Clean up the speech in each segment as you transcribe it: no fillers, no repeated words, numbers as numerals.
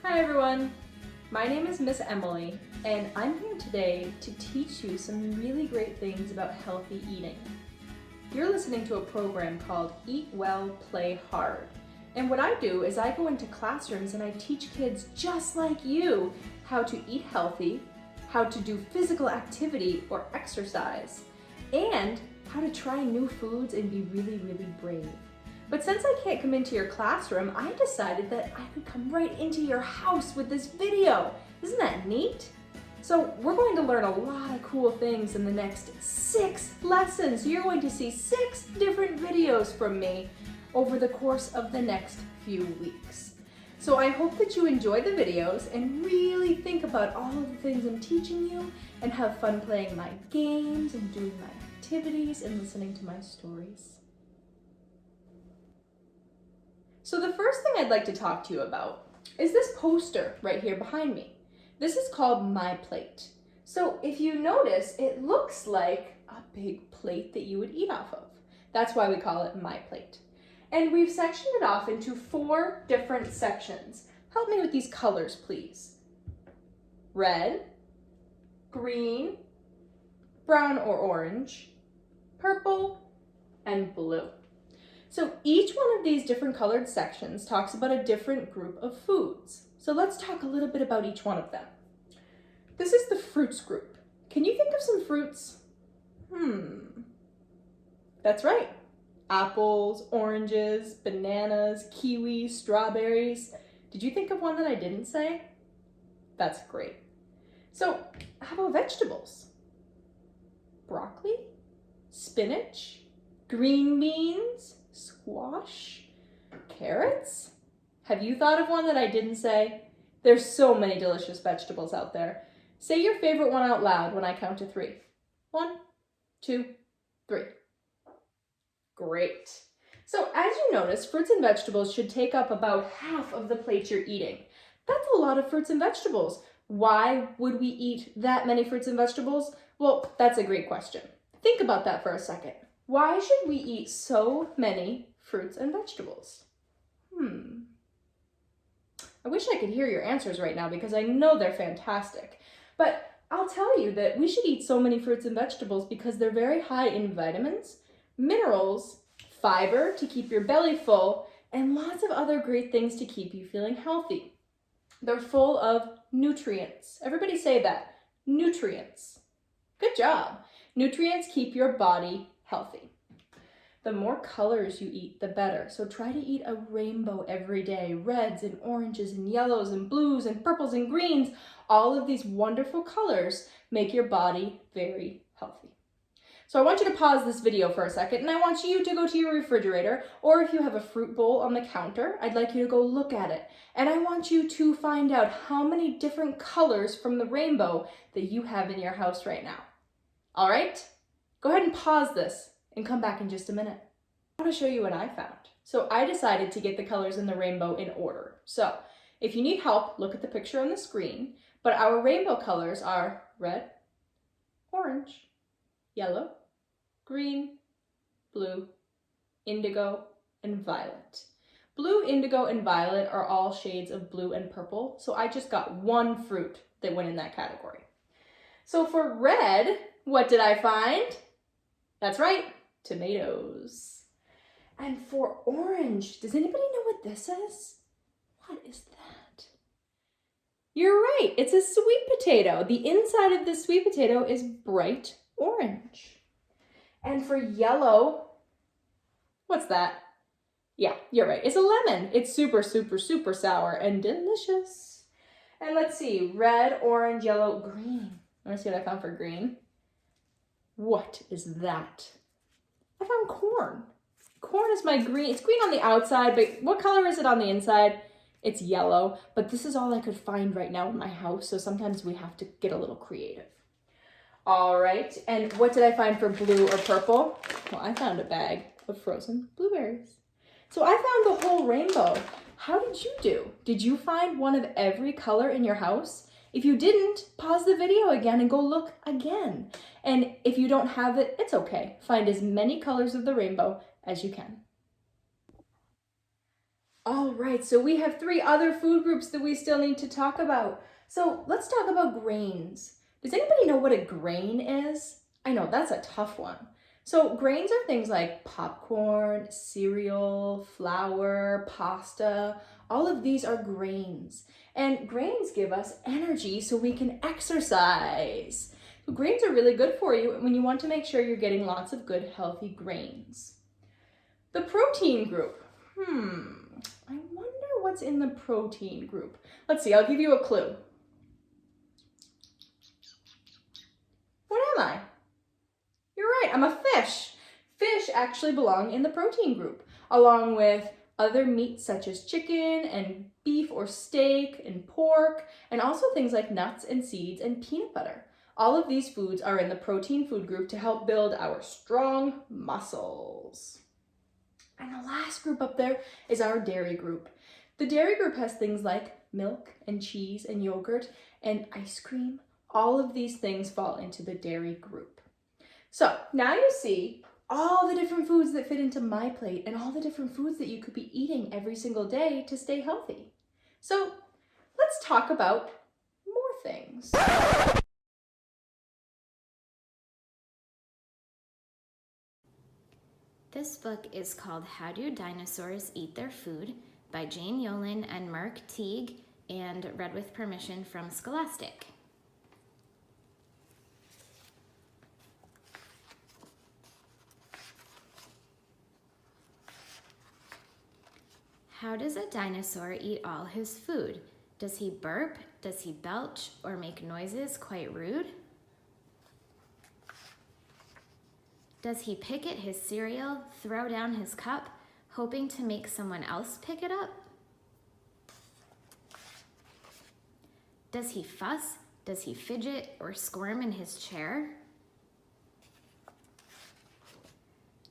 Hi everyone, my name is Miss Emily and I'm here today to teach you some really great things about healthy eating. You're listening to a program called Eat Well, Play Hard. And what I do is I go into classrooms and I teach kids just like you how to eat healthy, how to do physical activity or exercise, and how to try new foods and be really brave. But since I can't come into your classroom, I decided that I could come right into your house with this video. Isn't that neat? So we're going to learn a lot of cool things in the next 6 lessons. You're going to see 6 different videos from me over the course of the next few weeks. So I hope that you enjoy the videos and really think about all of the things I'm teaching you and have fun playing my games and doing my activities and listening to my stories. So the first thing I'd like to talk to you about is this poster right here behind me. This is called MyPlate. So if you notice, it looks like a big plate that you would eat off of. That's why we call it MyPlate. And we've sectioned it off into 4 different sections. Help me with these colors, please. Red, green, brown or orange, purple, and blue. So each one of these different colored sections talks about a different group of foods. So let's talk a little bit about each one of them. This is the fruits group. Can you think of some fruits? That's right. Apples, oranges, bananas, kiwis, strawberries. Did you think of one that I didn't say? That's great. So how about vegetables? Broccoli, spinach, green beans, squash, carrots? Have you thought of one that I didn't say? There's so many delicious vegetables out there. Say your favorite one out loud when I count to 3. 1, 2, 3. Great. So as you notice, fruits and vegetables should take up about half of the plate you're eating. That's a lot of fruits and vegetables. Why would we eat that many fruits and vegetables? Well, that's a great question. Think about that for a second. Why should we eat so many fruits and vegetables? I wish I could hear your answers right now because I know they're fantastic. But I'll tell you that we should eat so many fruits and vegetables because they're very high in vitamins, minerals, fiber to keep your belly full, and lots of other great things to keep you feeling healthy. They're full of nutrients. Everybody say that. Nutrients. Good job. Nutrients keep your body healthy. The more colors you eat, the better. So try to eat a rainbow every day. Reds and oranges and yellows and blues and purples and greens. All of these wonderful colors make your body very healthy. So I want you to pause this video for a second and I want you to go to your refrigerator, or if you have a fruit bowl on the counter, I'd like you to go look at it. And I want you to find out how many different colors from the rainbow that you have in your house right now. All right? Go ahead and pause this and come back in just a minute. I want to show you what I found. So I decided to get the colors in the rainbow in order. So if you need help, look at the picture on the screen. But our rainbow colors are red, orange, yellow, green, blue, indigo, and violet. Blue, indigo, and violet are all shades of blue and purple. So I just got one fruit that went in that category. So for red, what did I find? That's right, tomatoes. And for orange, does anybody know what this is? What is that? You're right, it's a sweet potato. The inside of this sweet potato is bright orange. And for yellow, what's that? Yeah, you're right, it's a lemon. It's super sour and delicious. And let's see, red, orange, yellow, green. Wanna see what I found for green? What is that? I found corn. Corn is my green. It's green on the outside, but what color is it on the inside? It's yellow, but this is all I could find right now in my house, so sometimes we have to get a little creative. All right, and what did I find for blue or purple? Well, I found a bag of frozen blueberries. So I found the whole rainbow. How did you do? Did you find one of every color in your house? If you didn't, pause the video again and go look again. And if you don't have it, it's okay. Find as many colors of the rainbow as you can. All right, so we have 3 other food groups that we still need to talk about. So let's talk about grains. Does anybody know what a grain is? I know, that's a tough one. So grains are things like popcorn, cereal, flour, pasta. All of these are grains. And grains give us energy so we can exercise. So grains are really good for you when you want to make sure you're getting lots of good, healthy grains. The protein group. I wonder what's in the protein group. Let's see, I'll give you a clue. What am I? You're right, I'm a fish. Fish actually belong in the protein group, along with other meats such as chicken and beef or steak and pork, and also things like nuts and seeds and peanut butter. All of these foods are in the protein food group to help build our strong muscles. And the last group up there is our dairy group. The dairy group has things like milk and cheese and yogurt and ice cream. All of these things fall into the dairy group. So now you see all the different foods that fit into MyPlate and all the different foods that you could be eating every single day to stay healthy. So let's talk about more things. This book is called How Do Dinosaurs Eat Their Food by Jane Yolen and Mark Teague, and read with permission from Scholastic. How does a dinosaur eat all his food? Does he burp? Does he belch or make noises quite rude? Does he pick at his cereal, throw down his cup, hoping to make someone else pick it up? Does he fuss? Does he fidget or squirm in his chair?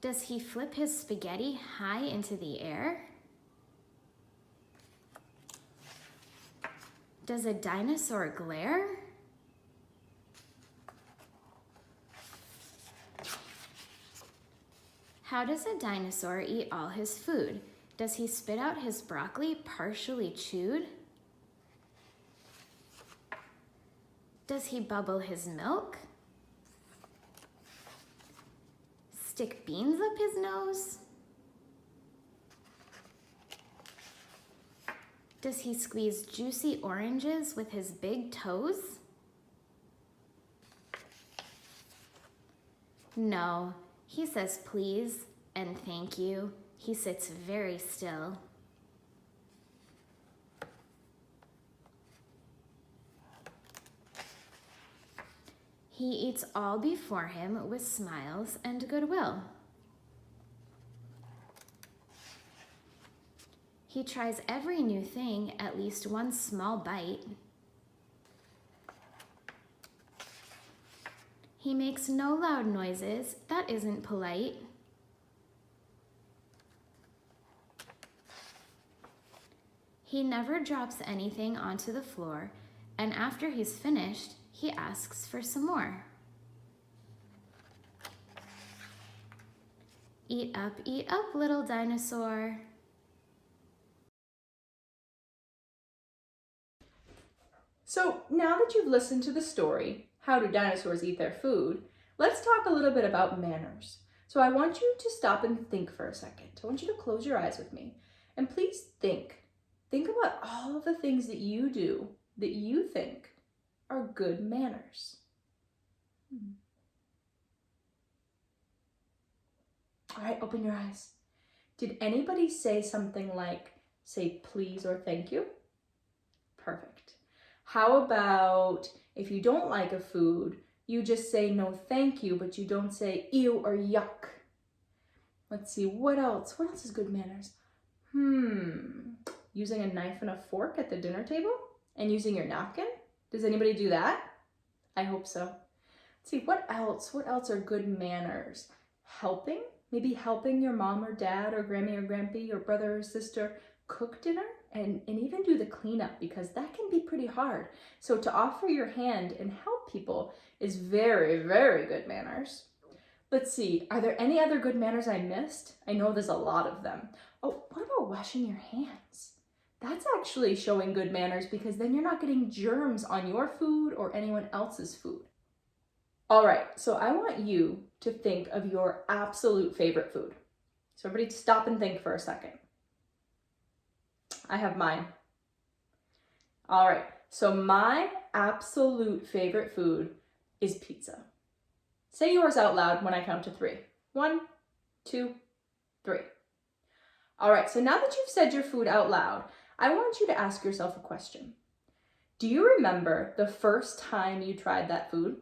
Does he flip his spaghetti high into the air? Does a dinosaur glare? How does a dinosaur eat all his food? Does he spit out his broccoli partially chewed? Does he bubble his milk? Stick beans up his nose? Does he squeeze juicy oranges with his big toes? No, he says please and thank you. He sits very still. He eats all before him with smiles and goodwill. He tries every new thing at least one small bite. He makes no loud noises, that isn't polite. He never drops anything onto the floor, and after he's finished, he asks for some more. Eat up, little dinosaur. So now that you've listened to the story, How Do Dinosaurs Eat Their Food, let's talk a little bit about manners. So I want you to stop and think for a second. I want you to close your eyes with me. And please think. Think about all of the things that you do that you think are good manners. All right, open your eyes. Did anybody say something like, say please or thank you? Perfect. How about if you don't like a food, you just say no thank you, but you don't say ew or yuck. Let's see, what else? What else is good manners? Using a knife and a fork at the dinner table and using your napkin? Does anybody do that? I hope so. Let's see, what else? What else are good manners? Helping? Maybe helping your mom or dad or Grammy or Grampy or brother or sister cook dinner and even do the cleanup, because that can be pretty hard. So to offer your hand and help people is very, very good manners. Let's see, are there any other good manners I missed? I know there's a lot of them. Oh, what about washing your hands? That's actually showing good manners because then you're not getting germs on your food or anyone else's food. All right, so I want you to think of your absolute favorite food. So everybody stop and think for a second. I have mine. All right, so my absolute favorite food is pizza. Say yours out loud when I count to 3. 1, 2, 3. All right, so now that you've said your food out loud, I want you to ask yourself a question. Do you remember the first time you tried that food?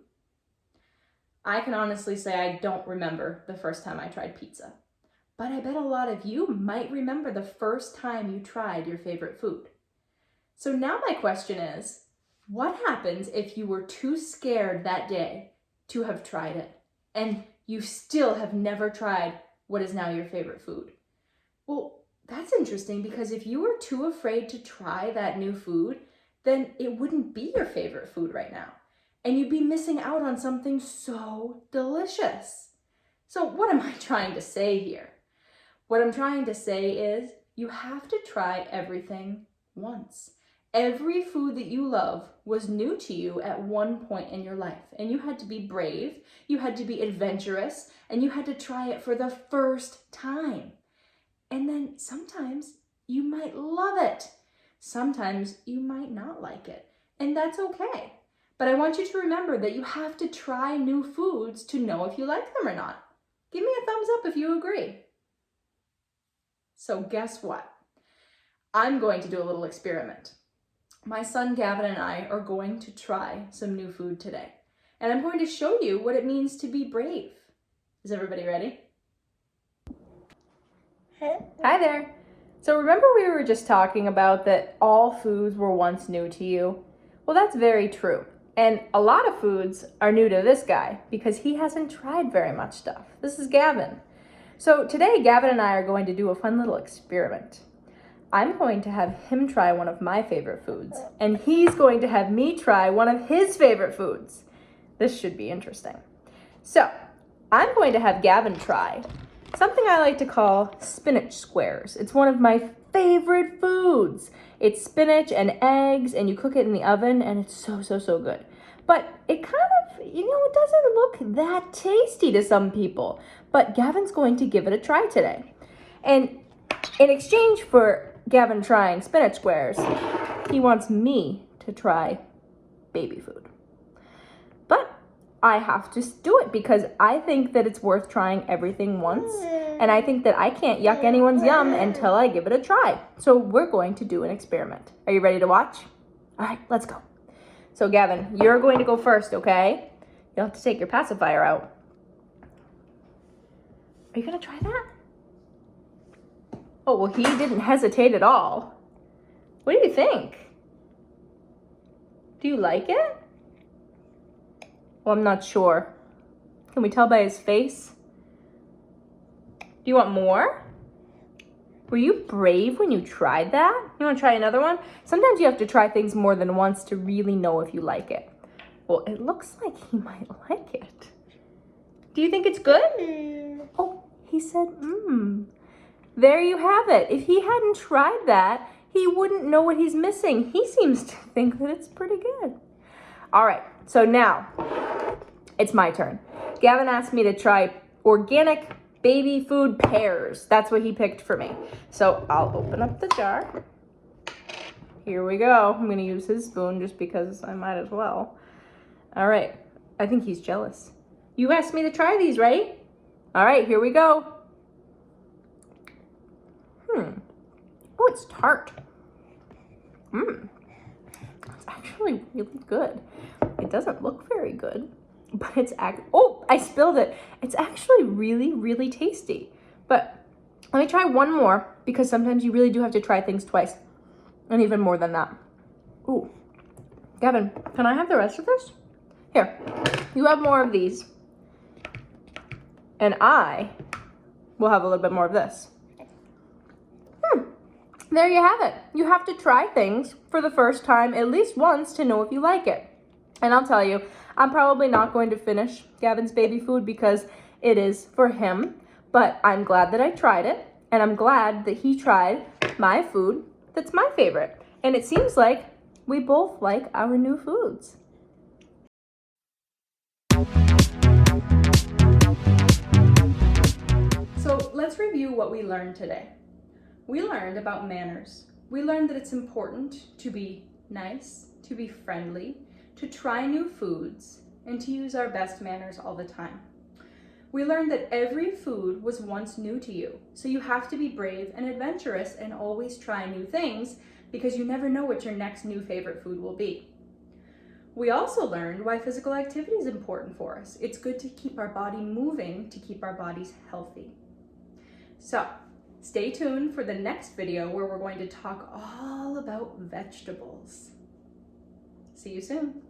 I can honestly say I don't remember the first time I tried pizza, but I bet a lot of you might remember the first time you tried your favorite food. So now my question is, what happens if you were too scared that day to have tried it, and you still have never tried what is now your favorite food? Well, that's interesting because if you were too afraid to try that new food, then it wouldn't be your favorite food right now, and you'd be missing out on something so delicious. So what am I trying to say here? What I'm trying to say is you have to try everything once. Every food that you love was new to you at one point in your life, and you had to be brave, you had to be adventurous, and you had to try it for the first time. And then sometimes you might love it. Sometimes you might not like it, and that's okay. But I want you to remember that you have to try new foods to know if you like them or not. Give me a thumbs up if you agree. So guess what? I'm going to do a little experiment. My son Gavin and I are going to try some new food today. And I'm going to show you what it means to be brave. Is everybody ready? Hi there. So remember we were just talking about that all foods were once new to you? Well, that's very true. And a lot of foods are new to this guy because he hasn't tried very much stuff. This is Gavin. So today Gavin and I are going to do a fun little experiment. I'm going to have him try one of my favorite foods, and he's going to have me try one of his favorite foods. This should be interesting. So, I'm going to have Gavin try something I like to call spinach squares. It's one of my favorite foods. It's spinach and eggs, and you cook it in the oven, and it's so, so, so good. But it kind of, it doesn't look that tasty to some people. But Gavin's going to give it a try today. And in exchange for Gavin trying spinach squares, he wants me to try baby food. But I have to do it because I think that it's worth trying everything once, and I think that I can't yuck anyone's yum until I give it a try. So we're going to do an experiment. Are you ready to watch? All right, let's go. So Gavin, you're going to go first, okay? You'll have to take your pacifier out. Are you gonna try that? Oh, well, he didn't hesitate at all. What do you think? Do you like it? Well, I'm not sure. Can we tell by his face? Do you want more? Were you brave when you tried that? You want to try another one? Sometimes you have to try things more than once to really know if you like it. Well, it looks like he might like it. Do you think it's good? Oh, he said, There you have it. If he hadn't tried that, he wouldn't know what he's missing. He seems to think that it's pretty good. All right, so now it's my turn. Gavin asked me to try organic baby food pears. That's what he picked for me. So I'll open up the jar. Here we go. I'm gonna use his spoon just because I might as well. All right, I think he's jealous. You asked me to try these, right? All right, here we go. Oh, it's tart. It's actually really good. It doesn't look very good, but it's oh, I spilled it. It's actually really, really tasty. But let me try one more because sometimes you really do have to try things twice, and even more than that. Ooh, Gavin, can I have the rest of this? Here, you have more of these, and I will have a little bit more of this. There you have it. You have to try things for the first time at least once to know if you like it. And I'll tell you, I'm probably not going to finish Gavin's baby food because it is for him, but I'm glad that I tried it, and I'm glad that he tried my food that's my favorite. And it seems like we both like our new foods. So let's review what we learned today. We learned about manners. We learned that it's important to be nice, to be friendly, to try new foods, and to use our best manners all the time. We learned that every food was once new to you, so you have to be brave and adventurous and always try new things because you never know what your next new favorite food will be. We also learned why physical activity is important for us. It's good to keep our body moving, to keep our bodies healthy. So, stay tuned for the next video where we're going to talk all about vegetables. See you soon.